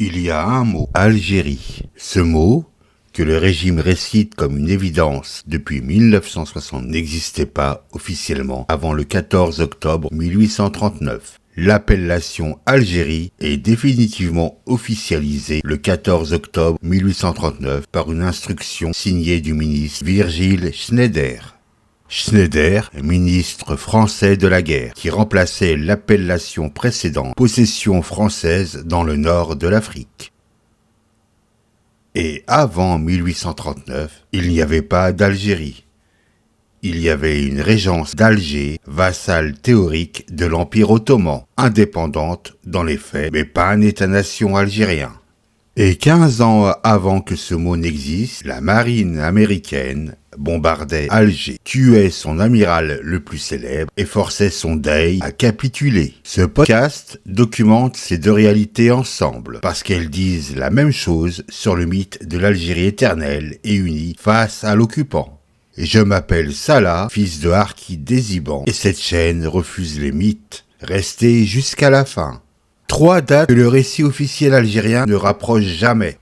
Il y a un mot, Algérie. Ce mot, que le régime récite comme une évidence depuis 1960, n'existait pas officiellement avant le 14 octobre 1839. L'appellation Algérie est définitivement officialisée le 14 octobre 1839 par une instruction signée du ministre Virgile Schneider. Schneider, ministre français de la guerre, qui remplaçait l'appellation précédente, possession française dans le nord de l'Afrique. Et avant 1839, il n'y avait pas d'Algérie. Il y avait une régence d'Alger, vassale théorique de l'Empire ottoman, indépendante dans les faits, mais pas un État-nation algérien. Et 15 ans avant que ce mot n'existe, la marine américaine bombardait Alger, tuait son amiral le plus célèbre et forçait son Dey à capituler. Ce podcast documente ces deux réalités ensemble, parce qu'elles disent la même chose sur le mythe de l'Algérie éternelle et unie face à l'occupant. Je m'appelle Salah, fils de Harki Déziban, et cette chaîne refuse les mythes. Restez jusqu'à la fin. 3 dates que le récit officiel algérien ne rapproche jamais.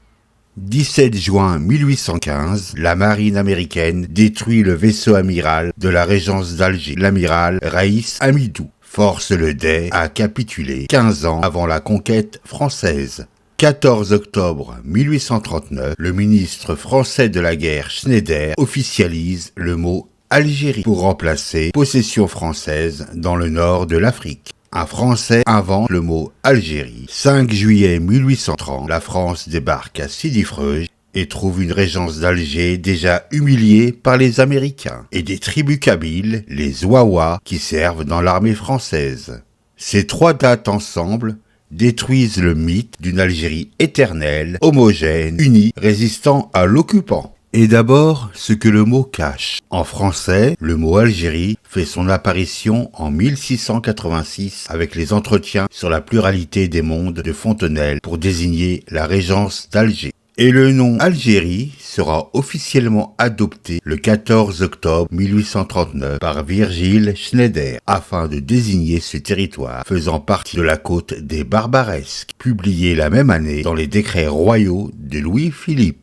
17 juin 1815, la marine américaine détruit le vaisseau amiral de la régence d'Alger, l'amiral Raïs Hamidou, force le Dey à capituler 15 ans avant la conquête française. 14 octobre 1839, le ministre français de la guerre Schneider officialise le mot Algérie pour remplacer possession française dans le nord de l'Afrique. Un Français invente le mot Algérie. 5 juillet 1830, la France débarque à Sidi Freuj et trouve une régence d'Alger déjà humiliée par les Américains et des tribus kabyles, les Zouaouas, qui servent dans l'armée française. Ces 3 dates ensemble détruisent le mythe d'une Algérie éternelle, homogène, unie, résistant à l'occupant. Et d'abord, ce que le mot cache. En français, le mot Algérie fait son apparition en 1686 avec les entretiens sur la pluralité des mondes de Fontenelle pour désigner la régence d'Alger. Et le nom Algérie sera officiellement adopté le 14 octobre 1839 par Virgile Schneider afin de désigner ce territoire faisant partie de la côte des Barbaresques, publié la même année dans les décrets royaux de Louis-Philippe.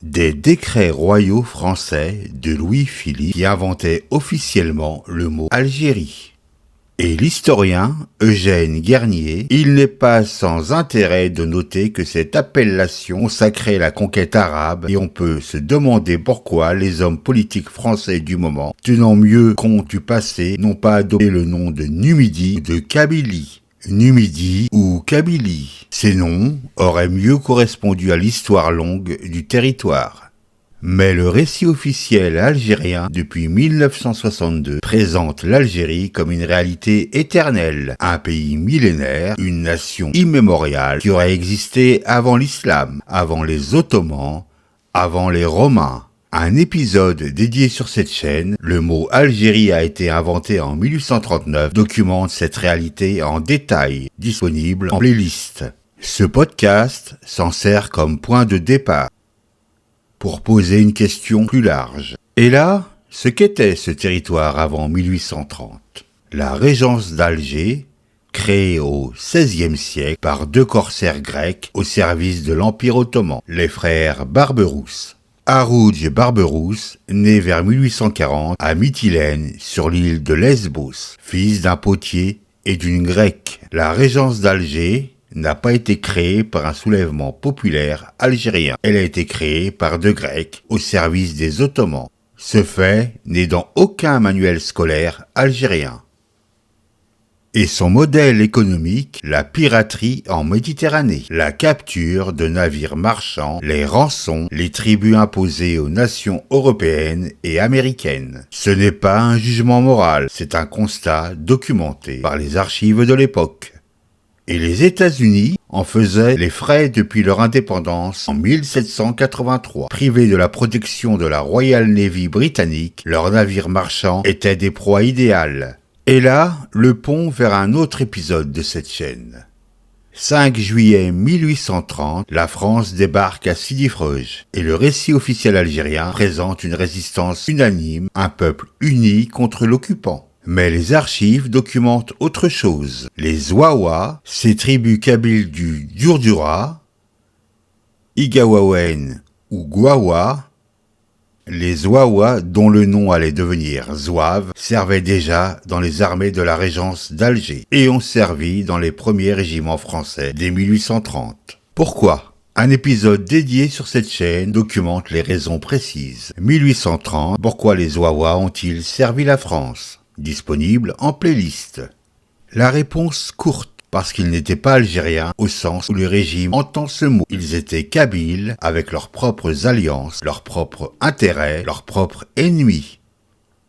Des décrets royaux français de Louis-Philippe qui inventaient officiellement le mot Algérie. Et l'historien Eugène Guernier, il n'est pas sans intérêt de noter que cette appellation consacrait la conquête arabe et on peut se demander pourquoi les hommes politiques français du moment, tenant mieux compte du passé, n'ont pas adopté le nom de Numidie ou de Kabylie. Numidie ou Kabylie. Ces noms auraient mieux correspondu à l'histoire longue du territoire. Mais le récit officiel algérien, depuis 1962, présente l'Algérie comme une réalité éternelle, un pays millénaire, une nation immémoriale qui aurait existé avant l'islam, avant les Ottomans, avant les Romains. Un épisode dédié sur cette chaîne, le mot Algérie a été inventé en 1839, documente cette réalité en détail, disponible en playlist. Ce podcast s'en sert comme point de départ pour poser une question plus large. Et là, ce qu'était ce territoire avant 1830 ? La régence d'Alger, créée au XVIe siècle par 2 corsaires grecs au service de l'Empire ottoman, les frères Barberousse. Haroudj Barberousse, né vers 1840 à Mytilène, sur l'île de Lesbos, fils d'un potier et d'une grecque. La régence d'Alger n'a pas été créée par un soulèvement populaire algérien. Elle a été créée par 2 Grecs au service des Ottomans. Ce fait n'est dans aucun manuel scolaire algérien. Et son modèle économique, la piraterie en Méditerranée, la capture de navires marchands, les rançons, les tributs imposés aux nations européennes et américaines. Ce n'est pas un jugement moral, c'est un constat documenté par les archives de l'époque. Et les États-Unis en faisaient les frais depuis leur indépendance en 1783. Privés de la protection de la Royal Navy britannique, leurs navires marchands étaient des proies idéales. Et là, le pont vers un autre épisode de cette chaîne. 5 juillet 1830, la France débarque à Sidi Freuj et le récit officiel algérien présente une résistance unanime, un peuple uni contre l'occupant. Mais les archives documentent autre chose. Les Zouaouas, ces tribus kabyles du Djurdjura, Igawawen ou Gwawa, les Zouawa, dont le nom allait devenir Zouaves, servaient déjà dans les armées de la régence d'Alger et ont servi dans les premiers régiments français dès 1830. Pourquoi ? Un épisode dédié sur cette chaîne documente les raisons précises. 1830, pourquoi les Zouawa ont-ils servi la France ? Disponible en playlist. La réponse courte. Parce qu'ils n'étaient pas algériens au sens où le régime entend ce mot. Ils étaient kabyles avec leurs propres alliances, leurs propres intérêts, leurs propres ennemis.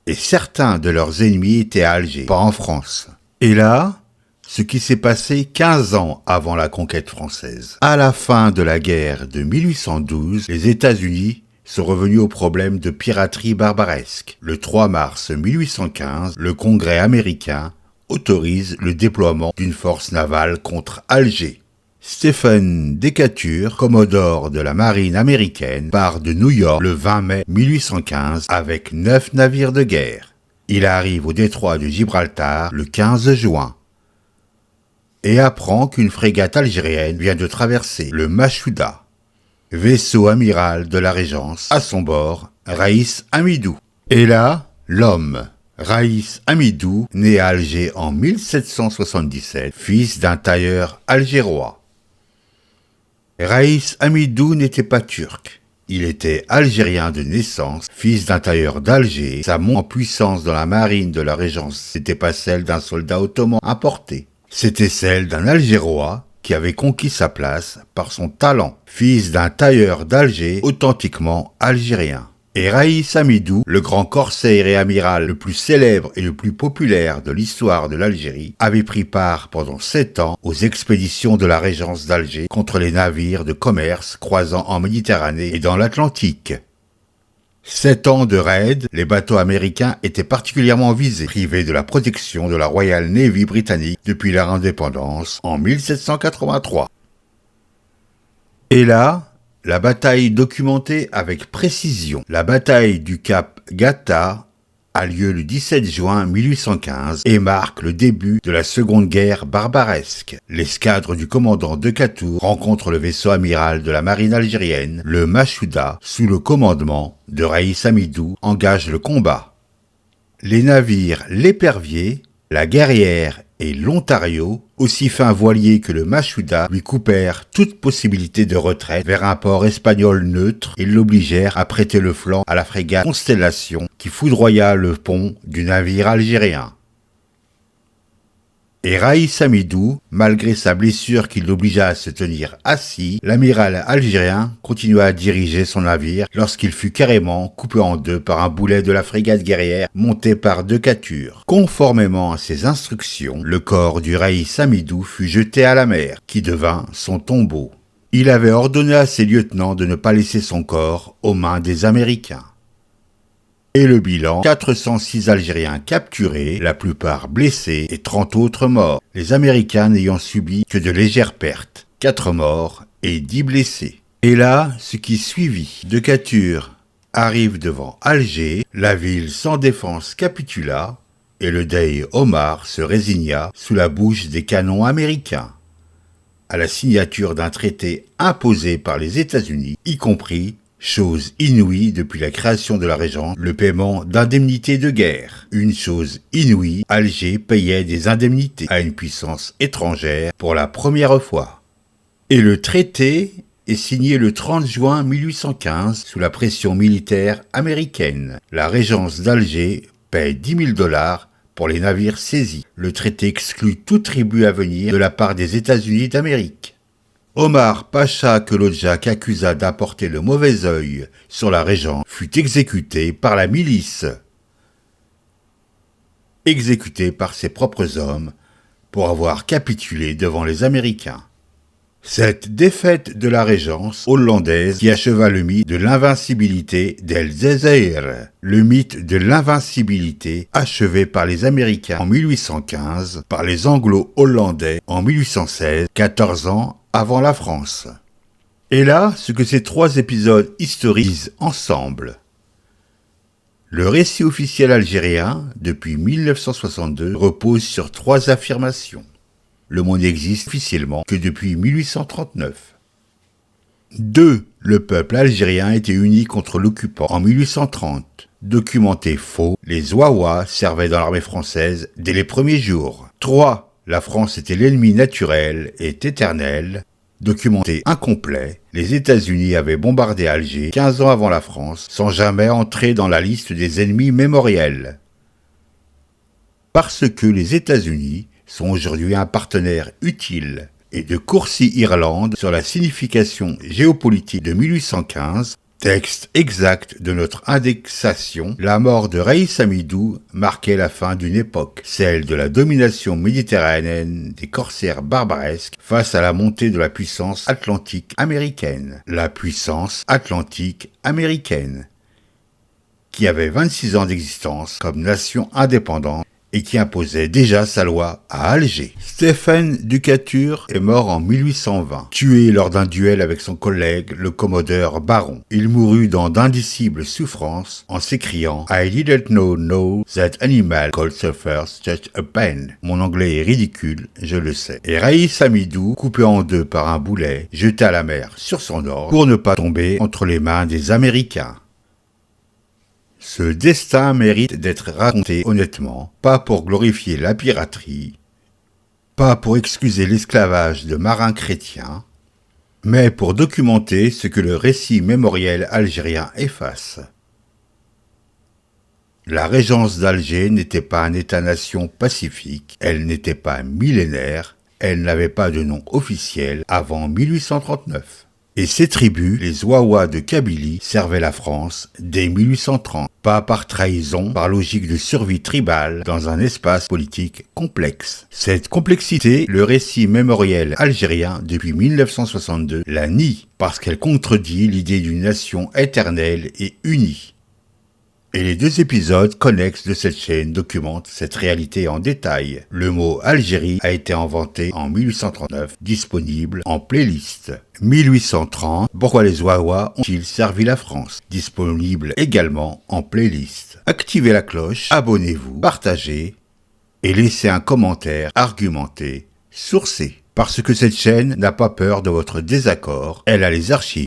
Et certains de leurs ennemis étaient à Alger, pas en France. Et là, ce qui s'est passé 15 ans avant la conquête française. À la fin de la guerre de 1812, les États-Unis sont revenus au problème de piraterie barbaresque. Le 3 mars 1815, le Congrès américain autorise le déploiement d'une force navale contre Alger. Stephen Decatur, commodore de la marine américaine, part de New York le 20 mai 1815 avec 9 navires de guerre. Il arrive au détroit de Gibraltar le 15 juin et apprend qu'une frégate algérienne vient de traverser le Mashouda, vaisseau amiral de la Régence, à son bord, Raïs Amidou. Et là, l'homme, Raïs Amidou, né à Alger en 1777, fils d'un tailleur algérois. Raïs Amidou n'était pas turc. Il était algérien de naissance, fils d'un tailleur d'Alger. Sa montée en puissance dans la marine de la Régence n'était pas celle d'un soldat ottoman importé. C'était celle d'un Algérois qui avait conquis sa place par son talent, fils d'un tailleur d'Alger authentiquement algérien. Et Raïs Amidou, le grand corsaire et amiral le plus célèbre et le plus populaire de l'histoire de l'Algérie, avait pris part pendant 7 ans aux expéditions de la Régence d'Alger contre les navires de commerce croisant en Méditerranée et dans l'Atlantique. 7 ans de raids, les bateaux américains étaient particulièrement visés, privés de la protection de la Royal Navy britannique depuis leur indépendance en 1783. Et là, la bataille documentée avec précision, la bataille du Cap Gata, a lieu le 17 juin 1815 et marque le début de la Seconde Guerre barbaresque. L'escadre du commandant Decatur rencontre le vaisseau amiral de la marine algérienne, le Mashouda, sous le commandement de Raïs Amidou, engage le combat. Les navires L'Épervier, la Guerrière et l'Ontario, aussi fin voilier que le Mashouda, lui coupèrent toute possibilité de retraite vers un port espagnol neutre et l'obligèrent à prêter le flanc à la frégate Constellation qui foudroya le pont du navire algérien. Et Raïs Amidou, malgré sa blessure qui l'obligea à se tenir assis, l'amiral algérien continua à diriger son navire lorsqu'il fut carrément coupé en deux par un boulet de la frégate guerrière montée par Decatur. Conformément à ses instructions, le corps du Raïs Amidou fut jeté à la mer, qui devint son tombeau. Il avait ordonné à ses lieutenants de ne pas laisser son corps aux mains des Américains. Et le bilan, 406 Algériens capturés, la plupart blessés et 30 autres morts, les Américains n'ayant subi que de légères pertes, 4 morts et 10 blessés. Et là, ce qui suivit, Decatur arrive devant Alger, la ville sans défense capitula, et le Dey Omar se résigna sous la bouche des canons américains, à la signature d'un traité imposé par les États-Unis, y compris, chose inouïe depuis la création de la Régence, le paiement d'indemnités de guerre. Une chose inouïe, Alger payait des indemnités à une puissance étrangère pour la première fois. Et le traité est signé le 30 juin 1815 sous la pression militaire américaine. La Régence d'Alger paie 10 000 $ pour les navires saisis. Le traité exclut tout tribut à venir de la part des États-Unis d'Amérique. Omar Pacha Kolodjak, qu'accusa d'apporter le mauvais œil sur la Régence, fut exécuté par la milice. Exécuté par ses propres hommes pour avoir capitulé devant les Américains. Cette défaite de la Régence hollandaise qui acheva le mythe de l'invincibilité d'El Zézaïr, le mythe de l'invincibilité achevé par les Américains en 1815, par les Anglo-Hollandais en 1816, 14 ans avant la France. Et là, ce que ces 3 épisodes historiques disent ensemble. Le récit officiel algérien, depuis 1962, repose sur 3 affirmations. Le mot n'existe officiellement que depuis 1839. 2. Le peuple algérien était uni contre l'occupant en 1830. Documenté faux, les Ouaouas servaient dans l'armée française dès les premiers jours. 3. La France était l'ennemi naturel et éternel. Documenté incomplet, les États-Unis avaient bombardé Alger 15 ans avant la France, sans jamais entrer dans la liste des ennemis mémoriels. Parce que les États-Unis sont aujourd'hui un partenaire utile, et de Courcy-Irlande sur la signification géopolitique de 1815, texte exact de notre indexation, la mort de Reïs Amidou marquait la fin d'une époque, celle de la domination méditerranéenne des corsaires barbaresques face à la montée de la puissance atlantique américaine. La puissance atlantique américaine, qui avait 26 ans d'existence comme nation indépendante, et qui imposait déjà sa loi à Alger. Stephen Decatur est mort en 1820, tué lors d'un duel avec son collègue, le commodore Baron. Il mourut dans d'indicibles souffrances en s'écriant « I didn't know that animal could suffer such a pain ». Mon anglais est ridicule, je le sais. Et Reïs Amidou, coupé en deux par un boulet, jeté à la mer sur son ordre pour ne pas tomber entre les mains des Américains. Ce destin mérite d'être raconté honnêtement, pas pour glorifier la piraterie, pas pour excuser l'esclavage de marins chrétiens, mais pour documenter ce que le récit mémoriel algérien efface. La régence d'Alger n'était pas un État-nation pacifique, elle n'était pas millénaire, elle n'avait pas de nom officiel avant 1839. Et ces tribus, les Ouaouas de Kabylie, servaient la France dès 1830, pas par trahison, par logique de survie tribale dans un espace politique complexe. Cette complexité, le récit mémoriel algérien depuis 1962 la nie, parce qu'elle contredit l'idée d'une nation éternelle et unie. Et les 2 épisodes connexes de cette chaîne documentent cette réalité en détail. Le mot Algérie a été inventé en 1839, disponible en playlist. 1830, pourquoi les Ouaouas ont-ils servi la France? Disponible également en playlist. Activez la cloche, abonnez-vous, partagez et laissez un commentaire argumenté, sourcé. Parce que cette chaîne n'a pas peur de votre désaccord, elle a les archives